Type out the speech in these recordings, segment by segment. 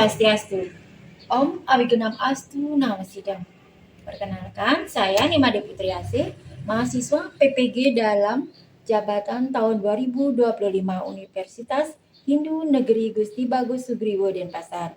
Swastiastu. Om Awigenam Astu Namo Sidam. Perkenalkan, saya Nimade Putriasih, mahasiswa PPG dalam jabatan tahun 2025 Universitas Hindu Negeri Gusti Bagus Sugriwo Denpasar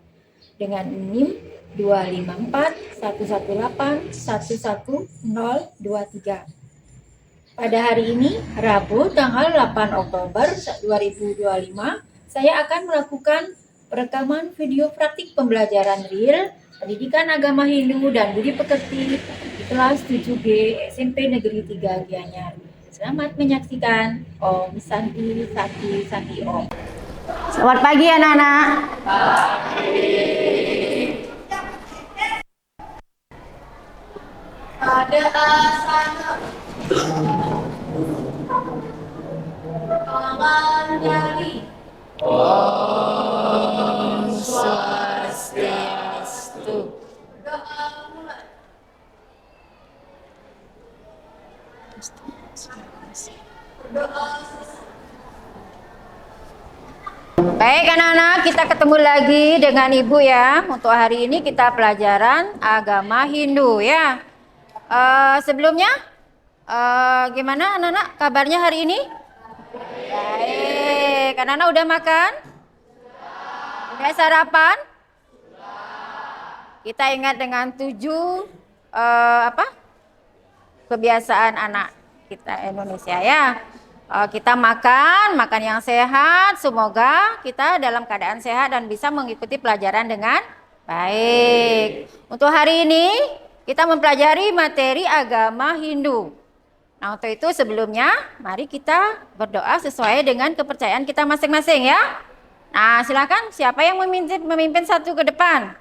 dengan NIM 25411811023. Pada hari ini, Rabu tanggal 8 Oktober 2025, saya akan melakukan perekaman video praktik pembelajaran real Pendidikan Agama Hindu dan Budi Pekerti di kelas 7G SMP Negeri 3 Gianyar. Selamat menyaksikan. Om Santi Santi Santi Om. Selamat pagi anak-anak. Ada asana Paman dari Om Swastiastu. doa mulai. Berdoa Baik anak-anak, kita ketemu lagi dengan Ibu ya. Untuk hari ini kita pelajaran agama Hindu ya. Sebelumnya, gimana anak-anak kabarnya hari ini? Baik. Anak-anak udah makan? Udah sarapan? Kita ingat dengan 7 kebiasaan anak kita Indonesia ya. Kita makan yang sehat. Semoga kita dalam keadaan sehat dan bisa mengikuti pelajaran dengan baik. Untuk hari ini kita mempelajari materi agama Hindu. Nah, untuk itu sebelumnya mari kita berdoa sesuai dengan kepercayaan kita masing-masing ya. Nah, silakan siapa yang memimpin satu ke depan?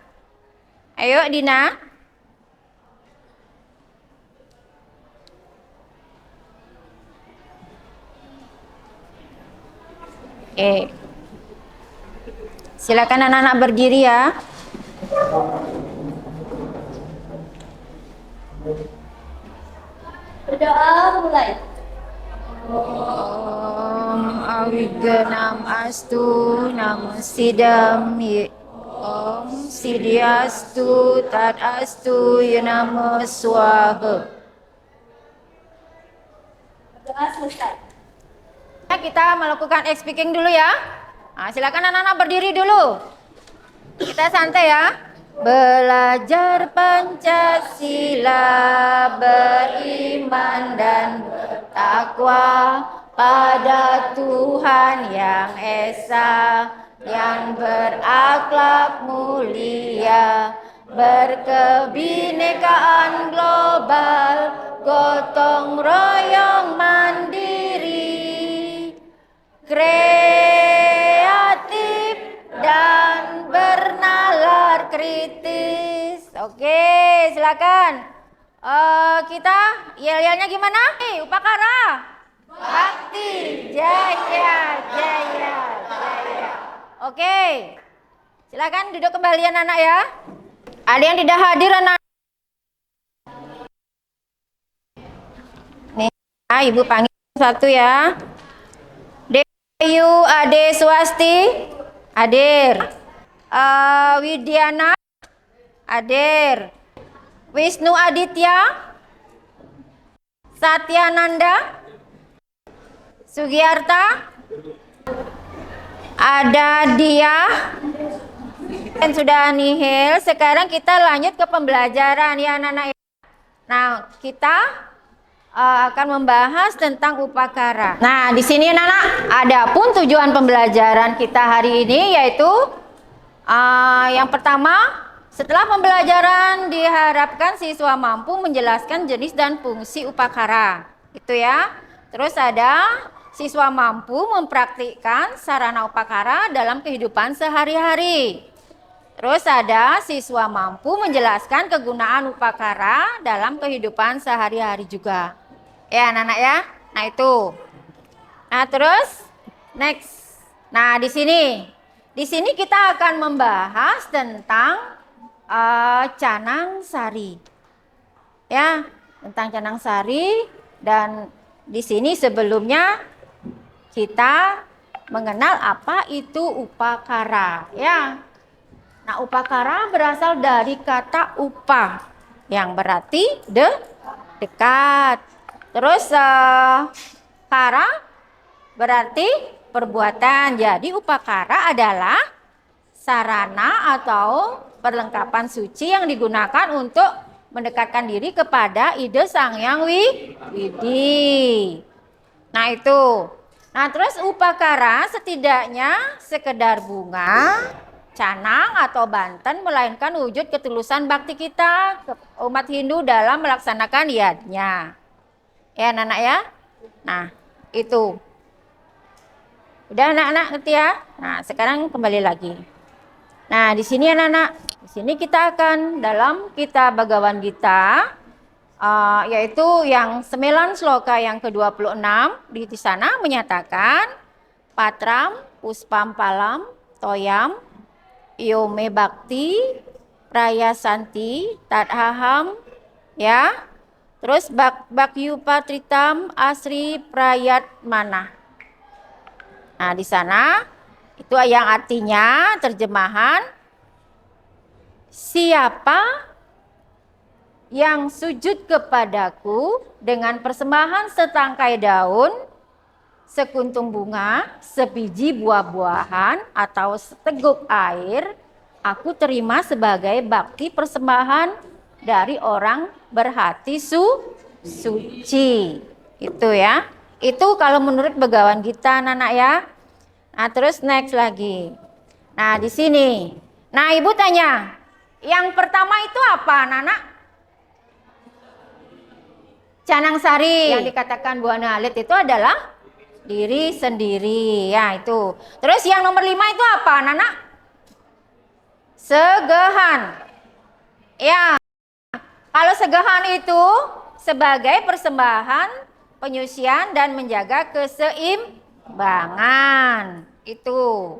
Ayo Dina. Oke. Silakan anak-anak berdiri ya. berdoa mulai. Om Awigenam Astu Namo Sidam. Om Sidiastu Tat Astu Namo Swaha. Berdoa selesai. Kita melakukan speaking dulu ya. Nah, silakan anak-anak berdiri dulu. Kita santai ya. Belajar Pancasila, beriman dan bertakwa pada Tuhan yang Esa, yang berakhlak mulia, berkebinekaan global, gotong royong mandiri, kreatif dan bernalar kritis. Oke, silakan. Kita yel-yelnya gimana? Upakara. Bakti Jaya Jaya Jaya. Oke. Silakan duduk kembali anak ya. Ada yang tidak hadir anak? Nih, Ibu panggil satu ya. Dewayu Ade Swasti hadir. Widiana hadir. Wisnu Aditya, Satyananda, Sugiyarta, ada dia dan sudah nihil. Sekarang kita lanjut ke pembelajaran ya anak-anak. Nah, kita akan membahas tentang upakara. Nah, di sini anak-anak, adapun tujuan pembelajaran kita hari ini yaitu yang pertama, setelah pembelajaran diharapkan siswa mampu menjelaskan jenis dan fungsi upakara. Itu ya. Terus ada siswa mampu mempraktikkan sarana upakara dalam kehidupan sehari-hari. Terus ada siswa mampu menjelaskan kegunaan upakara dalam kehidupan sehari-hari juga. Ya, anak-anak ya. Nah, itu. Nah, terus next. Nah, di sini kita akan membahas tentang Canang Sari. Ya, tentang Canang Sari, dan di sini sebelumnya kita mengenal apa itu upakara, ya. Nah, upakara berasal dari kata upa yang berarti dekat. Terus kara berarti perbuatan. Jadi upakara adalah sarana atau perlengkapan suci yang digunakan untuk mendekatkan diri kepada ide Sang Hyang Widi. Nah, itu. Nah, terus upakara setidaknya sekedar bunga, canang atau banten, melainkan wujud ketulusan bakti kita umat Hindu dalam melaksanakan yadnya. Ya, anak-anak ya. Nah, itu. Udah anak-anak ngerti ya? Nah, sekarang kembali lagi. Nah, di sini anak-anak, di sini kita akan dalam kitab Bhagavad Gita, yaitu yang 9 sloka yang ke-26 di sana menyatakan patram puspam palam toyam iome bakti prayasanti tadhaham, ya. Terus bakyupatritam asri prayatmana. Nah, di sana itu yang artinya terjemahan siapa yang sujud kepadaku dengan persembahan setangkai daun, sekuntum bunga, sebiji buah-buahan, atau seteguk air, aku terima sebagai bakti persembahan dari orang berhati suci. Itu ya. Itu kalau menurut Bhagavad Gita, anak-anak ya. Nah, terus next lagi. Nah, di sini. Nah, Ibu tanya, yang pertama itu apa, anak-anak? Canang sari yang dikatakan Buana Alit itu adalah diri sendiri, ya itu. Terus yang nomor 5 itu apa, anak-anak? Segehan. Ya, kalau segehan itu sebagai persembahan, penyucian dan menjaga keseimbangan. Itu.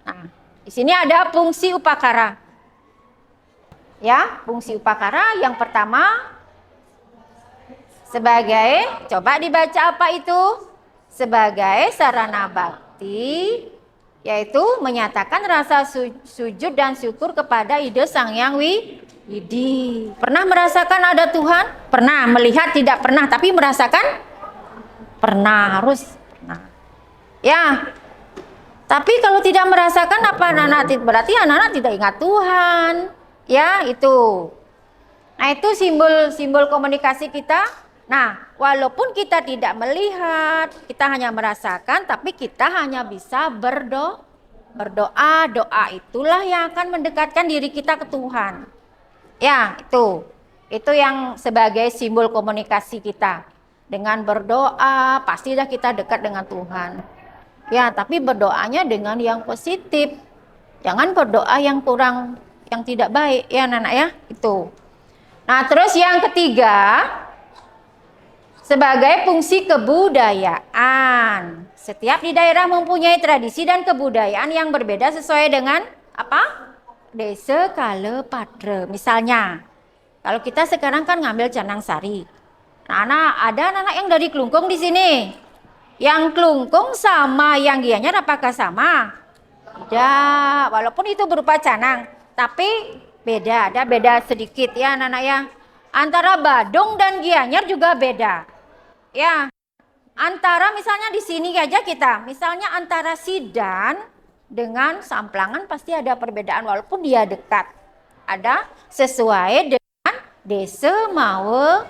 Nah, di sini ada fungsi upakara. Ya, fungsi upakara yang pertama sebagai, coba dibaca apa itu? Sebagai sarana bakti, yaitu menyatakan rasa sujud dan syukur kepada ide Sang Hyang Widi. Pernah merasakan ada Tuhan? Pernah. Melihat tidak pernah, tapi merasakan? Pernah, harus. Nah, ya. Tapi kalau tidak merasakan apa anak-anak? Berarti anak-anak tidak ingat Tuhan. Ya, itu. Nah, itu simbol komunikasi kita. Nah, walaupun kita tidak melihat, kita hanya merasakan, tapi kita hanya bisa berdoa. Doa itulah yang akan mendekatkan diri kita ke Tuhan. Ya, itu. Itu yang sebagai simbol komunikasi kita. Dengan berdoa, pastilah kita dekat dengan Tuhan. Ya, tapi berdoanya dengan yang positif. Jangan berdoa yang kurang, yang tidak baik, ya anak-anak ya, itu. Nah, terus yang ketiga, sebagai fungsi kebudayaan. Setiap di daerah mempunyai tradisi dan kebudayaan yang berbeda sesuai dengan apa? Desa kala padre. Misalnya, kalau kita sekarang kan ngambil Canang Sari. Nah, ada anak-anak yang dari Klungkung di sini. Yang Klungkung sama yang Gianyar apakah sama? Tidak, walaupun itu berupa canang, tapi beda, ada beda sedikit ya anak-anak ya. Antara Badung dan Gianyar juga beda. Ya, antara misalnya di sini aja kita, misalnya antara Sidan dengan Samplangan pasti ada perbedaan walaupun dia dekat. Ada sesuai dengan desa mawe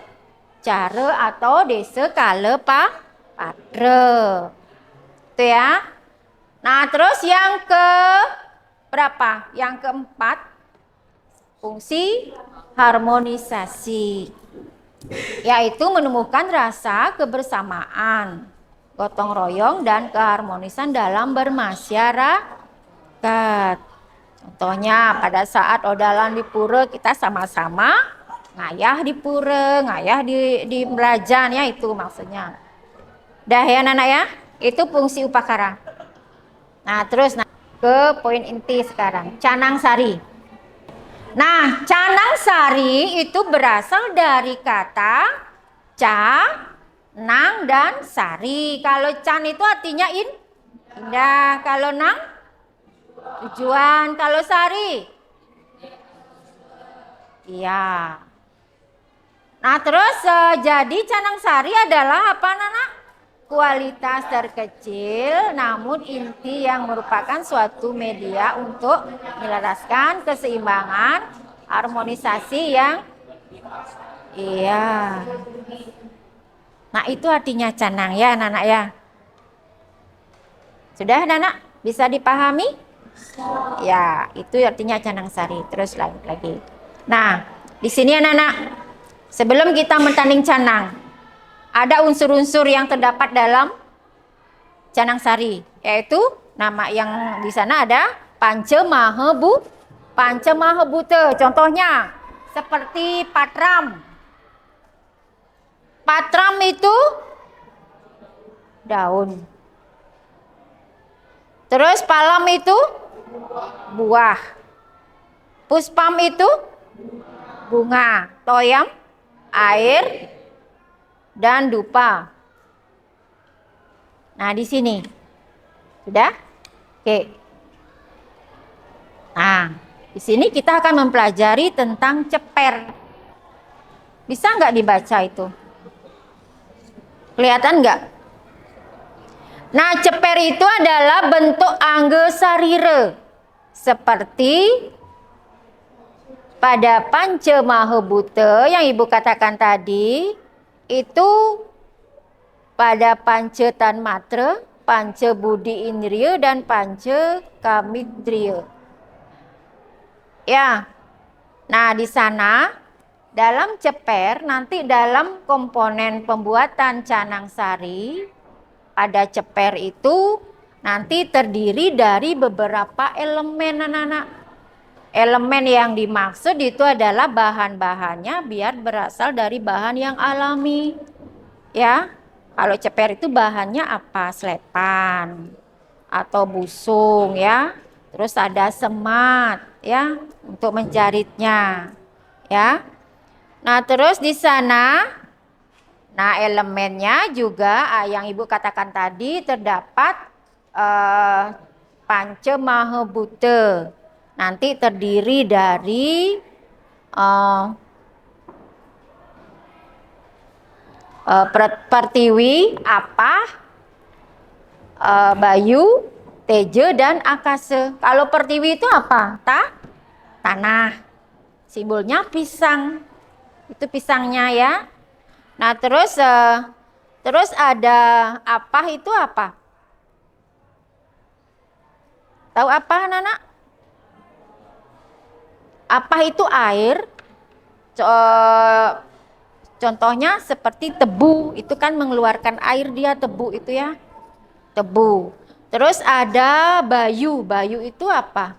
cara atau desa kala padre. Itu ya. Nah, terus yang ke berapa? Yang keempat, fungsi harmonisasi, yaitu menemukan rasa kebersamaan, gotong royong, dan keharmonisan dalam bermasyarakat. Contohnya pada saat odalan di pura, kita sama-sama ngayah di pura, ngayah di belajan, ya itu maksudnya. Dah ya anak-anak ya, itu fungsi upakara. Nah, terus ke poin inti sekarang, Canang Sari. Nah, Canang Sari itu berasal dari kata ca, nang, dan sari. Kalau can itu artinya Indah. Kalau nang? Tujuan. Kalau sari? Iya. Nah, terus jadi canang sari adalah apa, Nana? Kualitas terkecil namun inti yang merupakan suatu media untuk menyelaraskan keseimbangan, harmonisasi yang iya. Nah, itu artinya canang ya, Nana ya. Sudah, Nana? Bisa dipahami? Ya, itu artinya canang sari. Terus lagi. Nah, di sini anak-anak, sebelum kita mentanding canang, ada unsur-unsur yang terdapat dalam canang sari, yaitu nama yang di sana ada Pancamahabhuta. Contohnya seperti patram. Patram itu daun. Terus palam itu buah. Puspam itu bunga. Toyam air dan dupa. Nah, di sini. Sudah? Oke. Nah, di sini kita akan mempelajari tentang ceper. Bisa nggak dibaca itu? Kelihatan nggak? Nah, ceper itu adalah bentuk angge sarira. Seperti pada Pancamahabhuta yang Ibu katakan tadi, itu pada Panca Tanmatra, Panca Budi Indriya, dan Panca Kamindriya. Ya, nah di sana dalam ceper nanti dalam komponen pembuatan canang sari pada ceper itu nanti terdiri dari beberapa elemen anak-anak. Elemen yang dimaksud itu adalah bahan-bahannya biar berasal dari bahan yang alami. Ya, kalau ceper itu bahannya apa? Slepan atau busung ya. Terus ada semat ya untuk menjaritnya. Ya. Nah, terus di sana nah elemennya juga yang Ibu katakan tadi terdapat Pancamahabhuta. Nanti terdiri dari pertiwi, apah, bayu, teja, dan akase. Kalau pertiwi itu apa? Tanah. Simbolnya pisang. Itu pisangnya ya. Nah, terus ada apah itu apa? Tahu apa, Nana? Apah itu air. Contohnya seperti tebu, itu kan mengeluarkan air dia tebu itu ya. Tebu. Terus ada bayu. Bayu itu apa?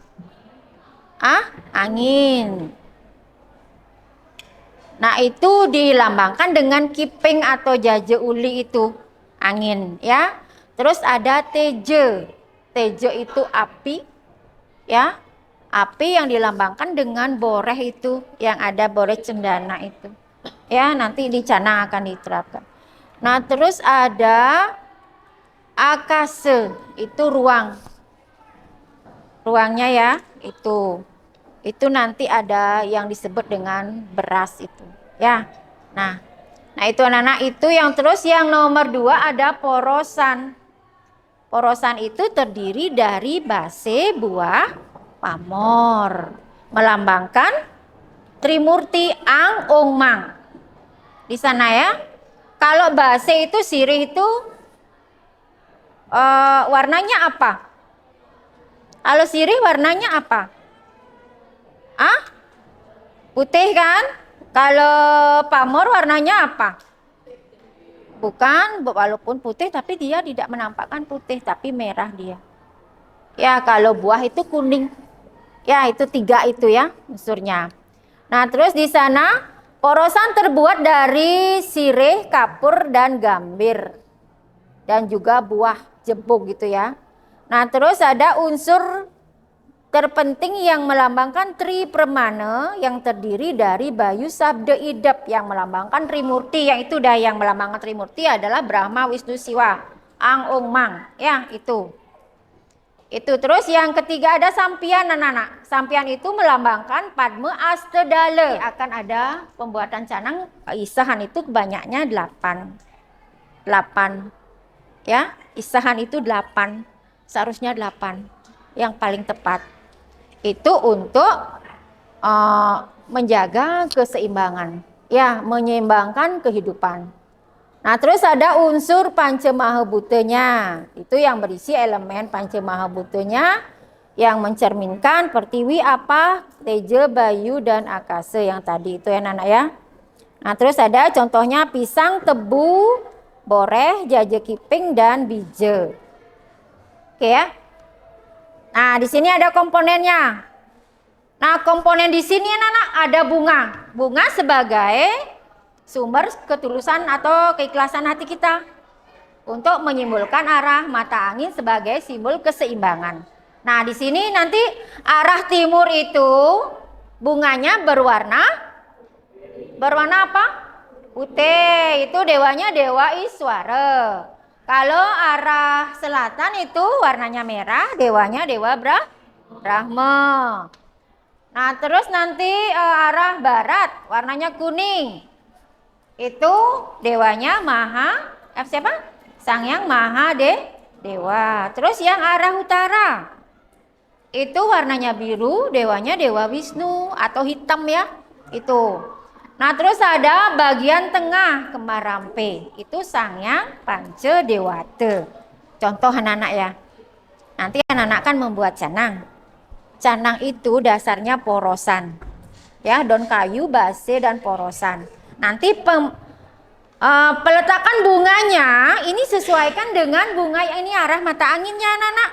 Angin. Nah, itu dilambangkan dengan kiping atau jaje uli itu, angin ya. Terus ada teje. Teje itu api ya. Api yang dilambangkan dengan boreh itu, yang ada boreh cendana itu. Ya, nanti di canang akan diterapkan. Nah, terus ada akase, itu ruang. Ruangnya ya, itu nanti ada yang disebut dengan beras itu ya. Nah itu anak-anak itu yang terus yang nomor 2 ada porosan. Porosan itu terdiri dari base, buah, pamor, melambangkan Trimurti Ang Ong Mang di sana ya. Kalau base itu sirih itu warnanya apa? Kalau sirih warnanya apa? Putih kan? Kalau pamor warnanya apa? Bukan, walaupun putih tapi dia tidak menampakkan putih, tapi merah dia. Ya, kalau buah itu kuning. Ya, itu 3 itu ya unsurnya. Nah, terus di sana porosan terbuat dari sirih, kapur, dan gambir. Dan juga buah jembung gitu ya. Nah, terus ada unsur terpenting yang melambangkan Tri Permana yang terdiri dari Bayu Sabda Idap yang melambangkan Trimurti, yang itu dah yang melambangkan Trimurti adalah Brahma, Wisnu, Siwa, Ang Ong Mang ya itu. Itu terus yang ketiga ada sampian anak-anak. Sampian itu melambangkan Padme Astedale. Akan ada pembuatan canang isahan itu banyaknya 8. 8. Ya, isahan itu 8. Seharusnya 8 yang paling tepat. Itu untuk menjaga keseimbangan. Ya, menyeimbangkan kehidupan. Nah, terus ada unsur Pancemahabhutanya. Itu yang berisi elemen Pancemahabhutanya yang mencerminkan pertiwi, apa, teja, bayu, dan akasa yang tadi itu ya anak ya. Nah, terus ada contohnya pisang, tebu, boreh, jaje kiping, dan bije. Oke ya. Nah, di sini ada komponennya. Nah, komponen di sini anak-anak ada bunga. Bunga sebagai sumber ketulusan atau keikhlasan hati kita untuk menyimpulkan arah mata angin sebagai simbol keseimbangan. Nah, di sini nanti arah timur itu bunganya berwarna apa? Putih. Itu dewanya Dewa Iswara. Kalau arah selatan itu warnanya merah, dewanya Dewa Brahma. Nah, terus nanti arah barat warnanya kuning. Itu dewanya siapa? Sang Yang Maha Dewa. Terus yang arah utara itu warnanya biru, dewanya Dewa Wisnu atau hitam ya. Itu. Nah, terus ada bagian tengah kembar rampe. Itu Sang Yang Panca Dewata. Contoh anak-anak ya. Nanti anak-anak kan membuat canang. Canang itu dasarnya porosan. Ya, daun kayu, base, dan porosan. Nanti peletakan bunganya ini sesuaikan dengan bunga ini arah mata anginnya anak-anak.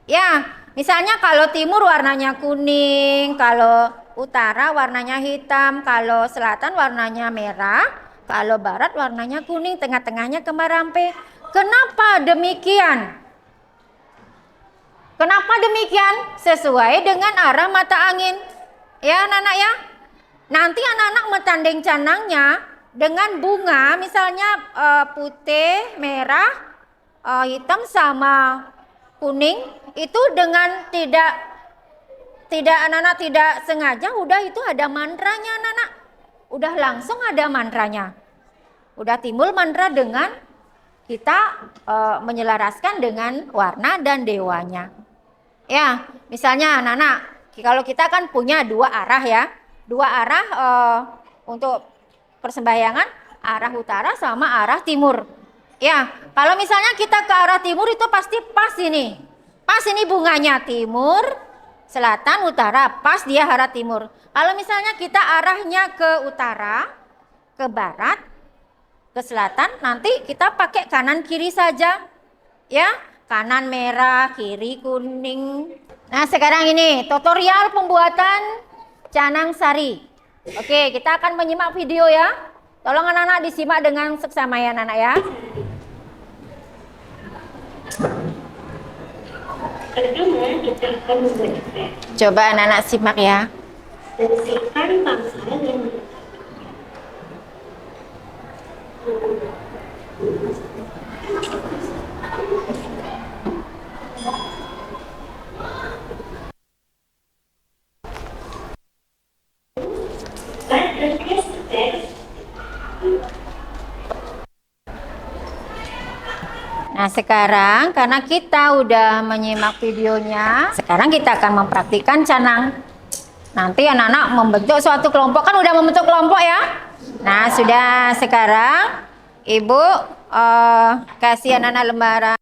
Ya, misalnya kalau timur warnanya kuning, kalau utara warnanya hitam, kalau selatan warnanya merah, kalau barat warnanya kuning, tengah-tengahnya kembar rampe. Kenapa demikian? Kenapa demikian? Sesuai dengan arah mata angin. Ya anak-anak ya. Nanti anak-anak metanding canangnya dengan bunga misalnya putih, merah, hitam sama kuning itu dengan tidak anak-anak tidak sengaja udah itu ada mantranya anak-anak. Udah langsung ada mantranya. Udah timbul mantra dengan kita menyelaraskan dengan warna dan dewanya. Ya, misalnya anak-anak kalau kita kan punya 2 arah ya. 2 arah untuk persembahyangan, arah utara sama arah timur. Ya, kalau misalnya kita ke arah timur itu pasti pas ini. Pas ini bunganya timur, selatan, utara, pas dia arah timur. Kalau misalnya kita arahnya ke utara, ke barat, ke selatan, nanti kita pakai kanan kiri saja. Ya, kanan merah, kiri kuning. Nah, sekarang ini tutorial pembuatan canang sari. Oke, kita akan menyimak video ya. Tolong anak-anak disimak dengan seksama ya anak-anak ya. Pertama, kita akan membuat pet. Coba anak-anak simak ya. Dan simpan pangsa yang Nah, sekarang karena kita udah menyimak videonya, sekarang kita akan mempraktikkan canang. Nanti anak-anak membentuk suatu kelompok, kan udah membentuk kelompok ya. Nah, sudah. Sekarang Ibu kasih anak-anak lembaran.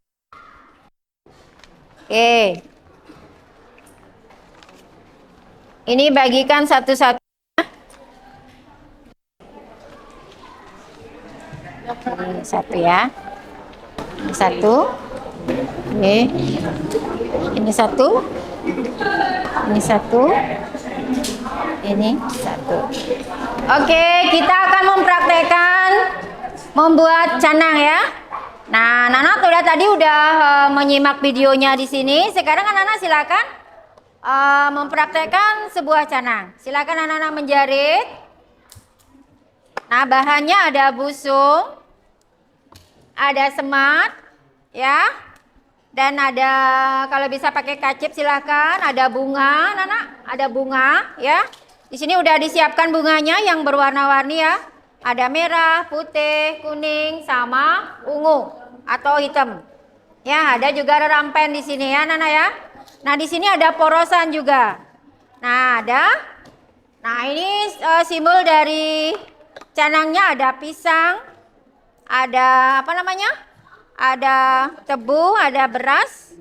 Oke. Ini bagikan satu-satu. Ini satu ya. Ini satu. Oke. Ini satu. Ini satu. Ini satu. Oke, kita akan mempraktekkan membuat canang ya. Nah, anak-anak tadi udah menyimak videonya di sini. Sekarang anak-anak silakan mempraktekkan sebuah canang. Silakan anak-anak menjarit. Nah, bahannya ada busung, ada semat, ya. Dan ada, kalau bisa pakai kacip silahkan. Ada bunga, anak-anak. Ada bunga ya. Di sini udah disiapkan bunganya yang berwarna-warni ya. Ada merah, putih, kuning, sama ungu atau hitam. Ya, ada juga rampen di sini ya, anak-anak ya. Nah, di sini ada porosan juga. Nah, ada. Nah, ini simbol dari canangnya, ada pisang, ada apa namanya? Ada tebu, ada beras,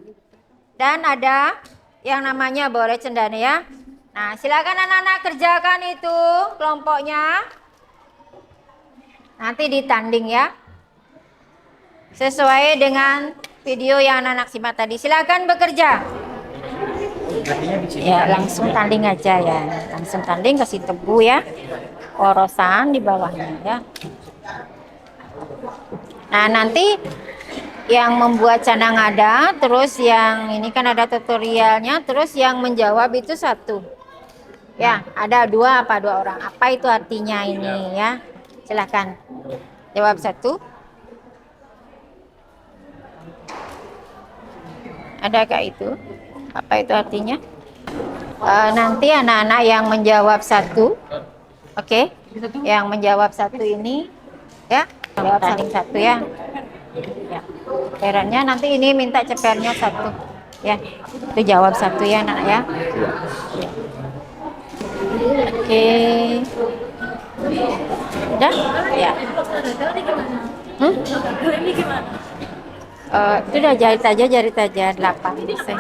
dan ada yang namanya boreh cendana ya. Nah, silakan anak-anak kerjakan itu kelompoknya. Nanti ditanding ya. Sesuai dengan video yang anak-anak simak tadi. Silakan bekerja. Ya, langsung tanding aja ya. Langsung tanding, kasih tebu ya. Porosan di bawahnya ya. Nah, nanti yang membuat canang ada, terus yang ini kan ada tutorialnya, terus yang menjawab itu satu. Ya, ada dua orang. Apa itu artinya ini ya? Silahkan jawab satu. Adakah itu? Apa itu artinya? Nanti anak-anak yang menjawab satu, oke? Yang menjawab satu ini, ya, jawab saling satu ya. Ya. Ceperannya nanti ini minta cepernya satu, ya. Itu jawab satu ya, anak ya. Ya. Oke. Udah? Ya. Itu udah jahit aja 8 bisa.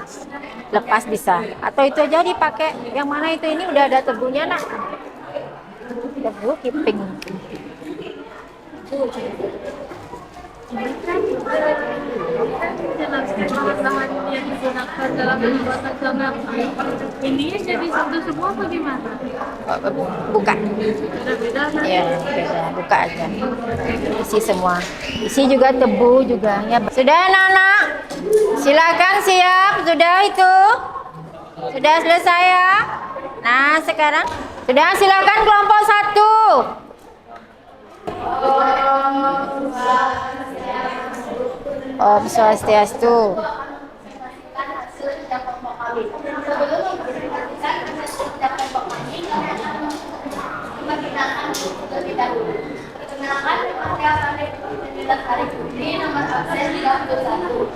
Lepas bisa. Atau itu aja dipakai. Yang mana itu, ini udah ada tebunya, nak. Tebu kiping. Bahan-bahan yang digunakan dalam pembuatan canang ini jadi satu semua atau gimana? Buka. Beda-beda kan? Ya, beda. Buka aja. Isi semua. Isi juga tebu juga. Ya. Sudah anak-anak? Silakan siap. Sudah itu? Sudah selesai ya? Nah, sekarang sudah, silakan kelompok 1. Om Swastiastu. Perkenalkan, hari ini nomor absen 31.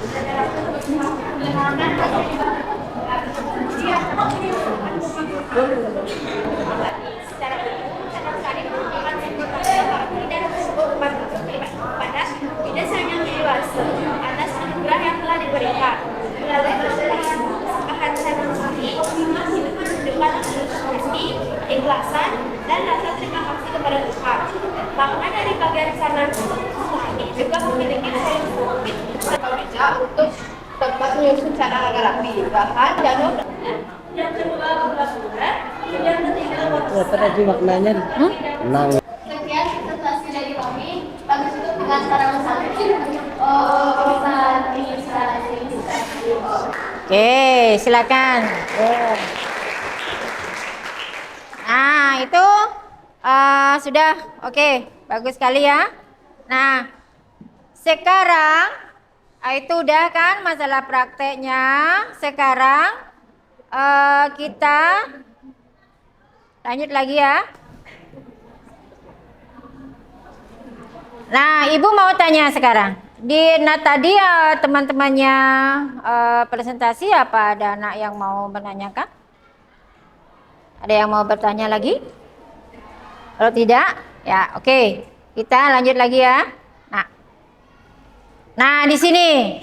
Secara umum, canang sari merupakan sebuah karakter dan sebuah umat pada bidasar yang dewasa atas anugerah yang telah diberikan. Melalui persembahan canang sari, dengan rezeki, ikhlasan, dan rasa terima kasih kepada Tuhan. Makna dari bagian canang sari juga memiliki filosofi untuk tempat menyusun canang agar rapi, bahan dan yang kedua berat, yang ketiga tadi maknanya tenang. sekian presentasi dari kami. Kami tutup dengan sarang satu. Oke, silakan. Nah, itu sudah. Oke, bagus sekali ya. Nah, sekarang itu udah kan masalah prakteknya. Sekarang kita lanjut lagi ya. Nah, Ibu mau tanya sekarang. Tadi teman-temannya presentasi, apa ada anak yang mau menanyakan? Ada yang mau bertanya lagi? Kalau tidak, ya oke. Kita lanjut lagi ya. Nah di sini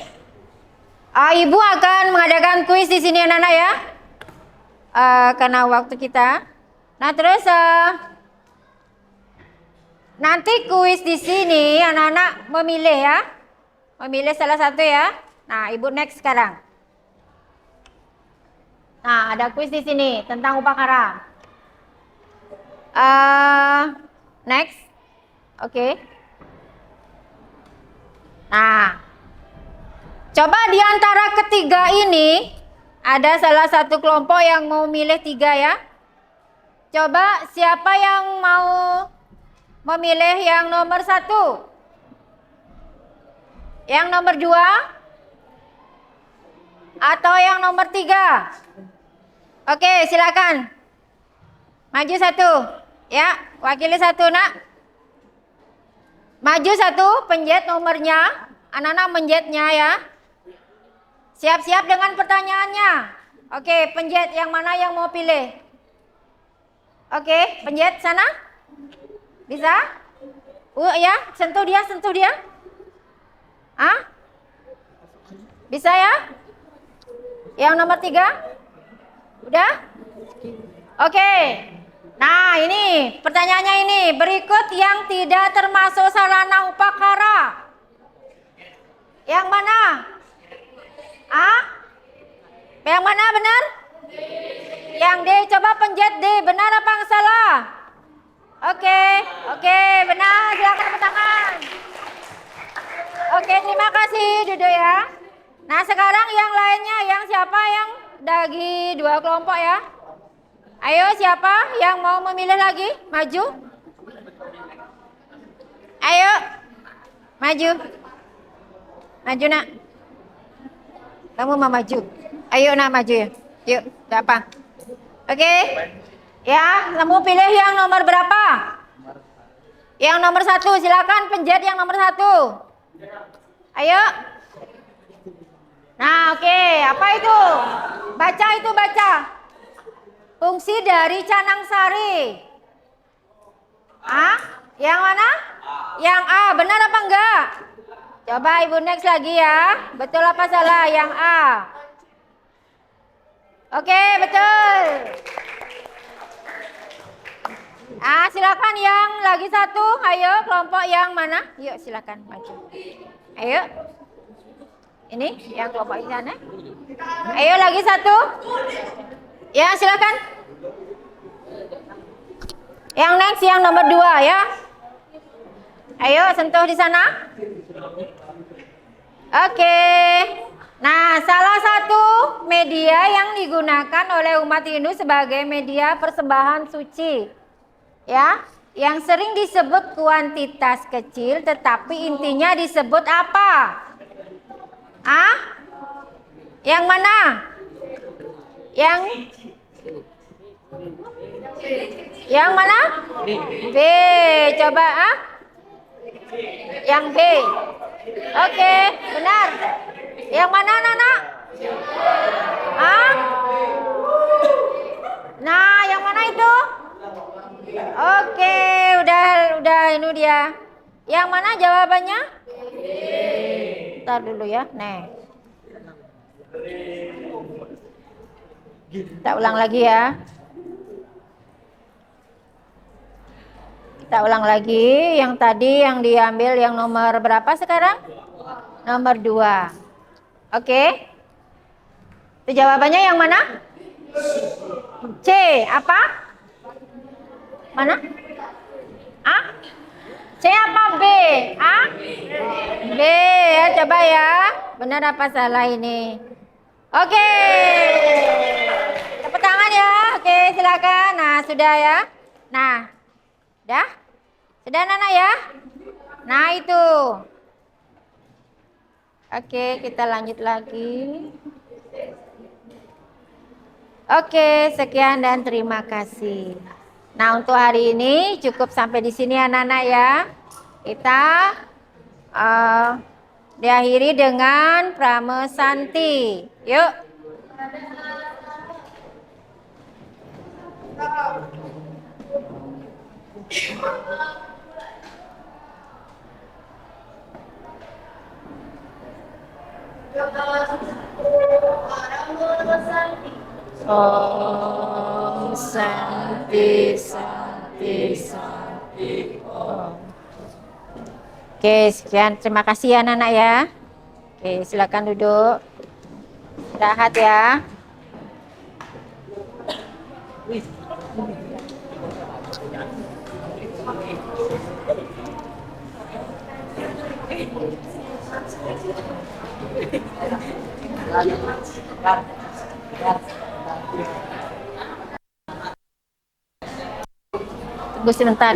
Ibu akan mengadakan kuis di sini anak-anak ya. Karena waktu kita. Nah terus nanti kuis di sini anak-anak memilih ya. Memilih salah satu ya. Nah, Ibu next sekarang. Nah, ada kuis di sini tentang upacara. Next. Oke. Nah, coba di antara ketiga ini ada salah satu kelompok yang mau milih 3 ya. Coba siapa yang mau memilih yang nomor 1? Yang nomor 2? atau yang nomor 3? Oke, silakan. Maju satu. Ya, wakili satu, Nak. Maju satu, penjet nomornya. Anak-anak menjetnya ya. Siap-siap dengan pertanyaannya. Oke, penjet yang mana yang mau pilih? Oke, penjet sana. Bisa? Ya, sentuh dia, sentuh dia. Ah? Bisa ya? Yang nomor 3? Udah? Oke. Nah, ini pertanyaannya ini. Berikut yang tidak termasuk sarana upakara. Yang mana? Ah? Yang mana benar? Yang D. Coba penjet D. Benar apa yang salah? Oke, benar. Silakan tepuk tangan. Oke, terima kasih. Duduk ya. Nah, sekarang yang lainnya, yang siapa yang bagi 2 kelompok ya? Ayo, siapa yang mau memilih lagi? Maju. Ayo. Maju. Maju, Nak. Kamu mau maju? Ayo, Nak, maju ya. Yuk, tidak apa. Oke. Ya, kamu pilih yang nomor berapa? Yang nomor 1, silakan penjet yang nomor 1. Ayo. Nah, oke. Apa itu? Baca itu, baca. Fungsi dari canang sari. Ah? Yang mana? Yang A. Benar apa enggak? Coba Ibu next lagi ya. Betul apa salah? Yang A. Oke, betul. Ah, silakan yang lagi satu. Ayo, kelompok yang mana? Yuk, silakan maju. Ayo. Ini yang kelompok di sana. Ayo lagi satu. Ya, silakan. Yang next yang nomor 2 ya. Ayo sentuh di sana. Oke. Nah, salah satu media yang digunakan oleh umat Hindu sebagai media persembahan suci, ya, yang sering disebut kuantitas kecil, tetapi intinya disebut apa? Ah? Yang mana? Yang mana? B. Coba ah? Yang B. Oke, benar. Yang mana, Nana? Ah? Nah, yang mana itu? Oke, udah ini dia. Yang mana jawabannya? Ntar dulu ya, nih. Kita ulang lagi ya. Kita ulang lagi. Yang tadi yang diambil yang nomor berapa sekarang? Nomor 2. Oke. Itu jawabannya yang mana? C. Apa? Mana? A? C apa B? A? B ya, coba ya. Benar apa salah ini? Oke. Tepuk tangan ya. Oke, silakan. Nah, sudah ya. Nah. Sudah? Sudah, Nana ya? Nah, itu. Oke, kita lanjut lagi. Oke, sekian dan terima kasih. Nah, untuk hari ini cukup sampai di sini anak-anak ya. Kita diakhiri dengan pramesanti. Yuk. Om Santi Santi Santi Om. Oke, sekian. Terima kasih ya anak-anak ya. Oke, silakan duduk. Istirahat ya. Tunggu sebentar.